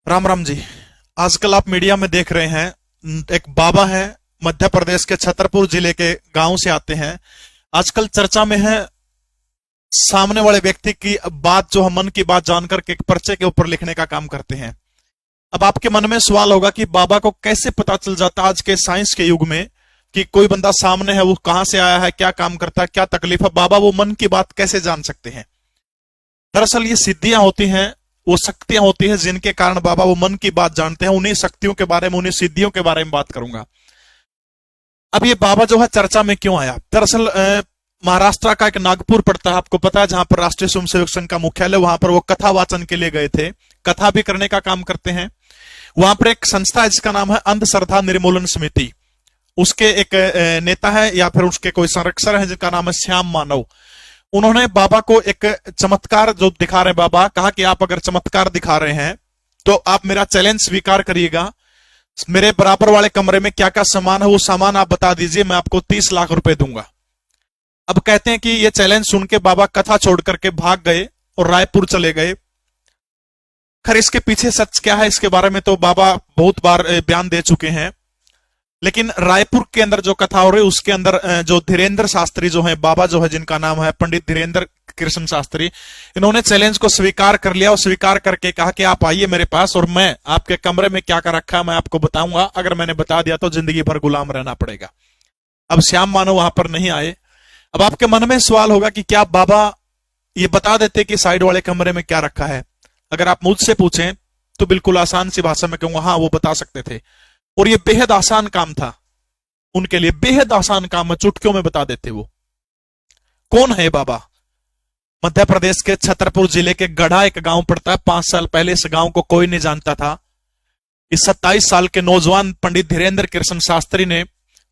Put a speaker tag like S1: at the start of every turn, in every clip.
S1: राम राम जी। आजकल आप मीडिया में देख रहे हैं, एक बाबा है, मध्य प्रदेश के छतरपुर जिले के गांव से आते हैं। आजकल चर्चा में है, सामने वाले व्यक्ति की बात जो हम मन की बात जानकर के एक पर्चे के ऊपर लिखने का काम करते हैं। अब आपके मन में सवाल होगा कि बाबा को कैसे पता चल जाता आज के साइंस के युग में कि कोई बंदा सामने है, वो कहां से आया है, क्या काम करता है, क्या तकलीफ है, बाबा वो मन की बात कैसे जान सकते हैं। दरअसल ये सिद्धियां होती हैं, वो शक्तियां होती है जिनके कारण बाबा वो मन की बात जानते हैं। उन्हीं शक्तियों के बारे में, उन्हीं सिद्धियों के बारे में बात करूंगा। अब ये बाबा जो है चर्चा में क्यों आया? दरअसल महाराष्ट्र का एक नागपुर पड़ता है, आपको पता है, जहां पर राष्ट्रीय स्वयंसेवक संघ का मुख्यालय, वहां पर वो कथा वाचन के लिए गए थे, कथा भी करने का काम करते हैं। वहां पर एक संस्था है जिसका नाम है अंधश्रद्धा निर्मूलन समिति। उसके एक नेता है या फिर उसके कोई संरक्षक है जिनका नाम है श्याम मानव। उन्होंने बाबा को एक चमत्कार जो दिखा रहे, बाबा कहा कि आप अगर चमत्कार दिखा रहे हैं तो आप मेरा चैलेंज स्वीकार करिएगा। मेरे बराबर वाले कमरे में क्या क्या सामान है, वो सामान आप बता दीजिए, मैं आपको 30 लाख रुपए दूंगा। अब कहते हैं कि ये चैलेंज सुन के बाबा कथा छोड़ करके भाग गए और रायपुर चले गए। खैर इसके पीछे सच क्या है, इसके बारे में तो बाबा बहुत बार बयान दे चुके हैं। लेकिन रायपुर के अंदर जो कथा हो रही है उसके अंदर जो धीरेन्द्र शास्त्री जो है, बाबा जो है जिनका नाम है पंडित धीरेन्द्र कृष्ण शास्त्री, इन्होंने चैलेंज को स्वीकार कर लिया और स्वीकार करके कहा कि आप आइए मेरे पास और मैं आपके कमरे में क्या क्या रखा है मैं आपको बताऊंगा। अगर मैंने बता दिया तो जिंदगी भर गुलाम रहना पड़ेगा। अब श्याम मानव वहां पर नहीं आए। अब आपके मन में सवाल होगा कि क्या बाबा ये बता देते कि साइड वाले कमरे में क्या रखा है? अगर आप मुझसे पूछें तो बिल्कुल आसान सी भाषा में कहूंगा, हाँ वो बता सकते थे। और ये बेहद आसान काम था उनके लिए, बेहद आसान काम है, चुटकियों में बता देते वो। कौन है बाबा? मध्य प्रदेश के छतरपुर जिले के गढ़ा एक गांव पड़ता है। 5 साल पहले इस गांव को कोई नहीं जानता था। इस 27 साल के नौजवान पंडित धीरेन्द्र कृष्ण शास्त्री ने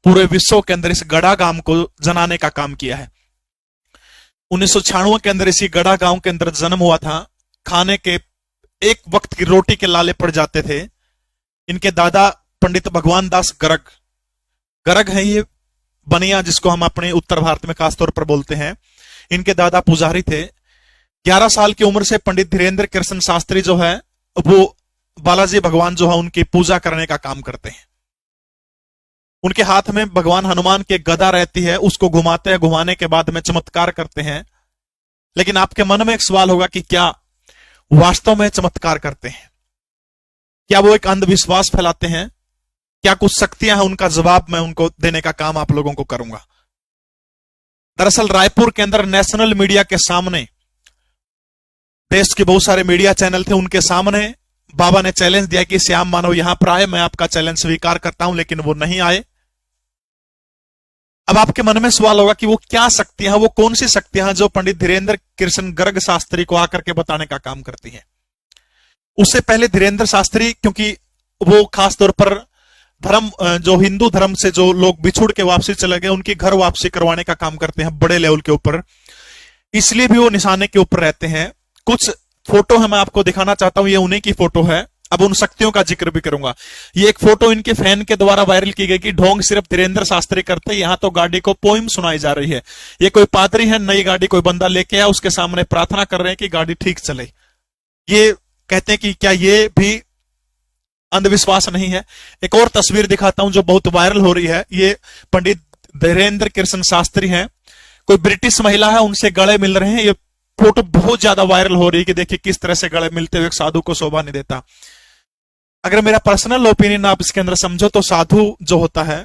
S1: पूरे विश्व के अंदर इस गढ़ा गांव को जनाने का काम किया है। 1996 के अंदर इसी गढ़ा गांव के अंदर जन्म हुआ था। खाने के एक वक्त की रोटी के लाले पड़ जाते थे। इनके दादा पंडित भगवान दास गर्ग, गर्ग है ये बनिया जिसको हम अपने उत्तर भारत में खासतौर पर बोलते हैं। इनके दादा पुजारी थे। 11 साल की उम्र से पंडित धीरेन्द्र कृष्ण शास्त्री जो है वो बालाजी भगवान जो है उनकी पूजा करने का काम करते हैं। उनके हाथ में भगवान हनुमान की गदा रहती है, उसको घुमाते हैं, घुमाने के बाद में चमत्कार करते हैं। लेकिन आपके मन में एक सवाल होगा कि क्या वास्तव में चमत्कार करते हैं? क्या वो एक अंधविश्वास फैलाते हैं? क्या कुछ शक्तियां हैं? उनका जवाब मैं उनको देने का काम आप लोगों को करूंगा। दरअसल रायपुर के अंदर नेशनल मीडिया के सामने, देश के बहुत सारे मीडिया चैनल थे, उनके सामने बाबा ने चैलेंज दिया कि श्याम मानव यहां पर आए, मैं आपका चैलेंज स्वीकार करता हूं। लेकिन वो नहीं आए। अब आपके मन में सवाल होगा कि वो क्या शक्तियां हैं, वो कौन सी शक्तियां हैं जो पंडित धीरेन्द्र कृष्ण गर्ग शास्त्री को आकर के बताने का काम करती हैं। उससे पहले धीरेन्द्र शास्त्री, क्योंकि वो खासतौर पर धर्म, जो हिंदू धर्म से जो लोग बिछुड़ के वापसी चले गए, उनकी घर वापसी करवाने का काम करते हैं बड़े लेवल के ऊपर, इसलिए भी वो निशाने के ऊपर रहते हैं। कुछ फोटो है मैं आपको दिखाना चाहता हूं, ये उन्हीं की फोटो है। अब उन शक्तियों का जिक्र भी करूंगा। ये एक फोटो इनके फैन के द्वारा वायरल की गई कि ढोंग सिर्फ धीरेन्द्र शास्त्री करते, यहां तो गाड़ी को पोइम सुनाई जा रही है। ये कोई पादरी है, नई गाड़ी कोई बंदा लेके आया, उसके सामने प्रार्थना कर रहे हैं कि गाड़ी ठीक चले। ये कहते हैं कि क्या ये भी अंधविश्वास नहीं है? एक और तस्वीर दिखाता हूं जो बहुत वायरल हो रही है। ये पंडित धीरेन्द्र कृष्ण शास्त्री हैं, कोई ब्रिटिश महिला है, उनसे गले मिल रहे हैं। ये फोटो बहुत ज्यादा वायरल हो रही है कि देखिए किस तरह से गले मिलते हुए एक साधु को शोभा नहीं देता। अगर मेरा पर्सनल ओपिनियन आप इसके अंदर समझो तो साधु जो होता है,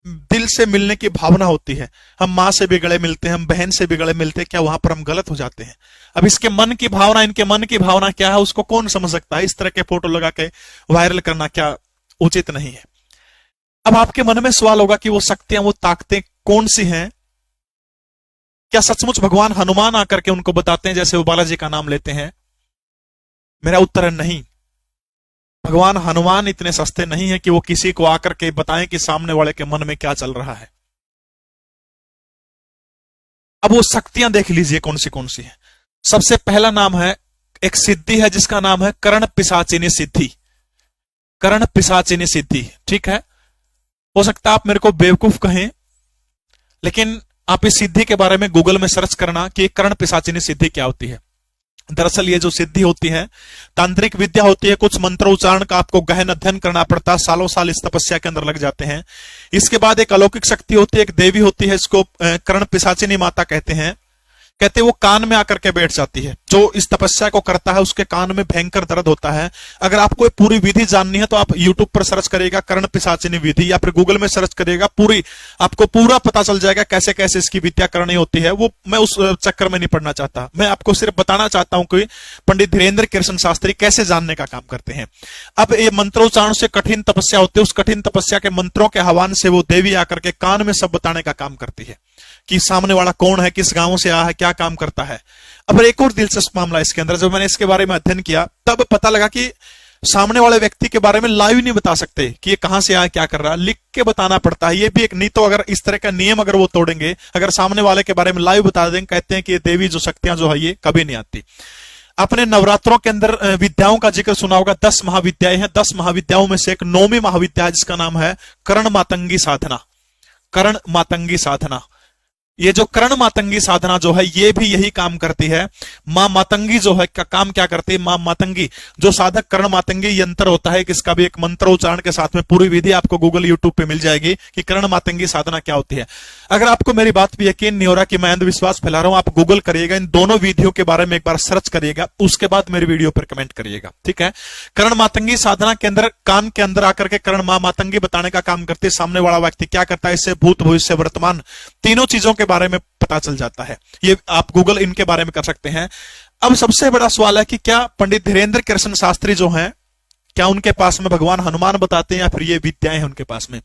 S1: दिल से मिलने की भावना होती है। हम माँ से भी गले मिलते हैं, हम बहन से भी गले मिलते हैं, क्या वहां पर हम गलत हो जाते हैं? अब इसके मन की भावना, इनके मन की भावना क्या है उसको कौन समझ सकता है? इस तरह के फोटो लगा के वायरल करना क्या उचित नहीं है। अब आपके मन में सवाल होगा कि वो शक्तियां, वो ताकतें कौन सी हैं? क्या सचमुच भगवान हनुमान आकर के उनको बताते हैं जैसे वो बालाजी का नाम लेते हैं? मेरा उत्तर है नहीं। भगवान हनुमान इतने सस्ते नहीं है कि वो किसी को आकर के बताएं कि सामने वाले के मन में क्या चल रहा है। अब वो शक्तियां देख लीजिए कौन सी है। सबसे पहला नाम है, एक सिद्धि है जिसका नाम है कर्ण पिशाचिनी सिद्धि। कर्ण पिशाचिनी सिद्धि, ठीक है। हो सकता है आप मेरे को बेवकूफ कहें, लेकिन आप इस सिद्धि के बारे में गूगल में सर्च करना कि कर्ण पिशाचिनी सिद्धि क्या होती है। दरअसल ये जो सिद्धि होती है, तांत्रिक विद्या होती है, कुछ मंत्र उच्चारण का आपको गहन अध्ययन करना पड़ता है, सालों साल इस तपस्या के अंदर लग जाते हैं। इसके बाद एक अलौकिक शक्ति होती है, एक देवी होती है, इसको कर्ण पिशाचिनी माता कहते हैं। कहते वो कान में आकर के बैठ जाती है। जो इस तपस्या को करता है उसके कान में भयंकर दर्द होता है। अगर आपको पूरी विधि जाननी है तो आप YouTube पर सर्च करिएगा कर्ण पिशाचिनी विधि, या फिर गूगल में सर्च करिएगा, आपको पूरा पता चल जाएगा कैसे कैसे इसकी विद्या करनी होती है। वो मैं उस चक्कर में नहीं पड़ना चाहता, मैं आपको सिर्फ बताना चाहता हूं कि पंडित धीरेन्द्र कृष्ण शास्त्री कैसे जानने का काम करते हैं। अब ये मंत्रोच्चारण से कठिन तपस्या होती है, उस कठिन तपस्या के मंत्रों के हवान से वो देवी आकर के कान में सब बताने का काम करती है कि सामने वाला कौन है, किस गांव से आया है, क्या काम करता है। अब एक और दिलचस्प मामला इसके अंदर, जब मैंने इसके बारे में अध्ययन किया तब पता लगा कि सामने वाले व्यक्ति के बारे में लाइव नहीं बता सकते कि ये कहां से आया, क्या कर रहा है, लिख के बताना पड़ता है। ये भी एक, नहीं तो अगर इस तरह का नियम अगर वो तोड़ेंगे, अगर सामने वाले के बारे में लाइव बता देंगे, कहते हैं कि ये देवी जो शक्तियां जो है ये कभी नहीं आती। अपने नवरात्रों के अंदर विद्याओं का जिक्र सुना होगा, 10 महाविद्याएं हैं। 10 महाविद्याओं में से एक 9वीं महाविद्या जिसका नाम है कर्ण मातंगी साधना। कर्ण मातंगी साधना, ये जो कर्ण मातंगी साधना जो है ये भी यही काम करती है। मां मातंगी जो है का काम क्या करती है, मां मातंगी जो साधक कर्ण मातंगी यंत्र होता है, इसका भी एक मंत्र उच्चारण के साथ में पूरी विधि आपको गूगल यूट्यूब पे मिल जाएगी कि कर्ण मातंगी साधना क्या होती है। अगर आपको मेरी बात पे यकीन नहीं हो रहा कि मैं अंधविश्वास फैला रहा हूं, आप गूगल करिएगा, इन दोनों विधियों के बारे में एक बार सर्च करिएगा, उसके बाद मेरी वीडियो पर कमेंट करिएगा, ठीक है। कर्ण मातंगी साधना के अंदर कान के अंदर आकर के कर्ण मां मातंगी बताने का काम करती है। सामने वाला व्यक्ति क्या करता है, इससे भूत भविष्य वर्तमान तीनों चीजों के बारे में पता चल जाता है। ये आप गूगल इनके बारे में कर सकते हैं। अब सबसे बड़ा सवाल है कि क्या पंडित धीरेन्द्र कृष्ण शास्त्री जो हैं, क्या उनके पास में भगवान हनुमान बताते हैं या फिर ये विद्याएं हैं उनके पास में,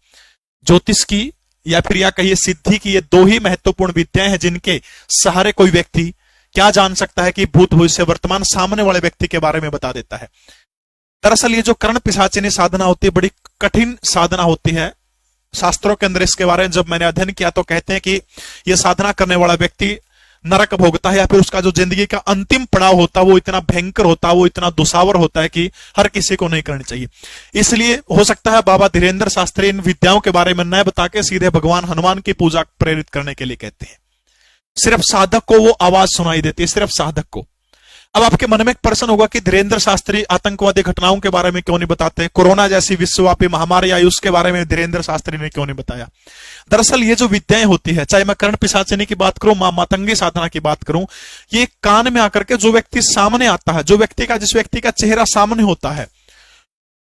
S1: ज्योतिष की या फिर या कहिए सिद्धि की। ये दो ही महत्वपूर्ण विद्याएं हैं जिनके सहारे कोई व्यक्ति क्या जान सकता है कि भूत भविष्य वर्तमान सामने वाले व्यक्ति के बारे में बता देता है। दरअसल ये जो कर्ण पिशाचिनी साधना होती है बड़ी कठिन साधना होती है। शास्त्रों के अंदर इसके बारे में जब मैंने अध्ययन किया तो कहते हैं कि यह साधना करने वाला व्यक्ति नरक भोगता है, या फिर उसका जो जिंदगी का अंतिम पड़ाव होता है वो इतना भयंकर होता है, वो इतना दुसावर होता है कि हर किसी को नहीं करनी चाहिए। इसलिए हो सकता है बाबा धीरेन्द्र शास्त्री इन विद्याओं के बारे में न बता के सीधे भगवान हनुमान की पूजा प्रेरित करने के लिए कहते हैं। सिर्फ साधक को वो आवाज सुनाई देती है, सिर्फ साधक को। अब आपके मन में एक प्रश्न होगा कि धीरेन्द्र शास्त्री आतंकवादी घटनाओं के बारे में क्यों नहीं बताते, कोरोना जैसी विश्वव्यापी महामारी आई उसके बारे में धीरेन्द्र शास्त्री ने क्यों नहीं बताया। दरअसल ये जो विद्याएं होती है, चाहे मैं कर्ण पिशाचिनी की बात करूं, मां मातंगी साधना की बात करूं, ये कान में आकर के जो व्यक्ति सामने आता है, जिस व्यक्ति का चेहरा सामने होता है,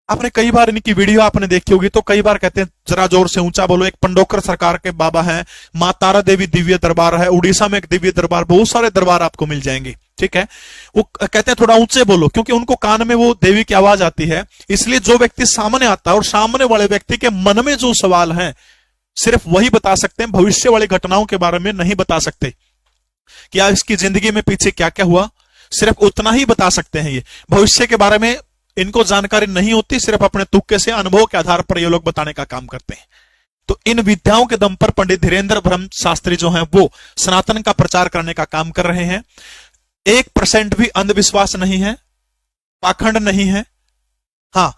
S1: आपने कई बार इनकी वीडियो आपने देखी होगी तो कई बार कहते हैं जरा जोर से ऊंचा बोलो। एक पंडोकर सरकार के बाबा हैं, मां तारा देवी दिव्य दरबार है, उड़ीसा में एक दिव्य दरबार, बहुत सारे दरबार आपको मिल जाएंगे, ठीक है। वो कहते हैं थोड़ा ऊंचे बोलो क्योंकि उनको कान में वो देवी की आवाज आती है। इसलिए जो व्यक्ति सामने आता है और सामने वाले व्यक्ति के मन में जो सवाल है सिर्फ वही बता सकते हैं, भविष्य वाली घटनाओं के बारे में नहीं बता सकते। क्या इसकी जिंदगी में पीछे क्या क्या हुआ, सिर्फ उतना ही बता सकते हैं। ये भविष्य के बारे में इनको जानकारी नहीं होती, सिर्फ अपने तुक्के से अनुभव के आधार पर ये लोग बताने का काम करते हैं। तो इन विद्याओं के दम पर पंडित धीरेन्द्र ब्रह्म शास्त्री जो हैं वो सनातन का प्रचार करने का काम कर रहे हैं। 1% भी अंधविश्वास नहीं है, पाखंड नहीं है। हाँ,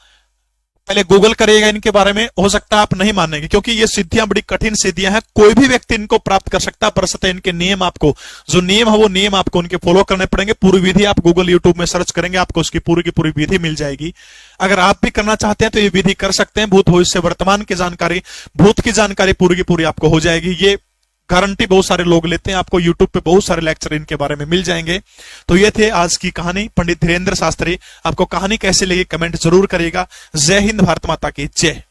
S1: पहले गूगल करिएगा इनके बारे में, हो सकता है आप नहीं मानेंगे क्योंकि ये सिद्धियां बड़ी कठिन सिद्धियां हैं, कोई भी व्यक्ति इनको प्राप्त कर सकता है। बरसते इनके नियम, आपको जो नियम है वो नियम आपको उनके फॉलो करने पड़ेंगे। पूरी विधि आप गूगल यूट्यूब में सर्च करेंगे, आपको उसकी पूरी की पूरी विधि मिल जाएगी। अगर आप भी करना चाहते हैं तो ये विधि कर सकते हैं। भूत भविष्य वर्तमान की जानकारी, भूत की जानकारी पूरी की पूरी आपको हो जाएगी, ये गारंटी बहुत सारे लोग लेते हैं। आपको YouTube पे बहुत सारे लेक्चर इनके बारे में मिल जाएंगे। तो ये थे आज की कहानी पंडित धीरेन्द्र शास्त्री। आपको कहानी कैसे लगी कमेंट जरूर करिएगा। जय हिंद, भारत माता की जय।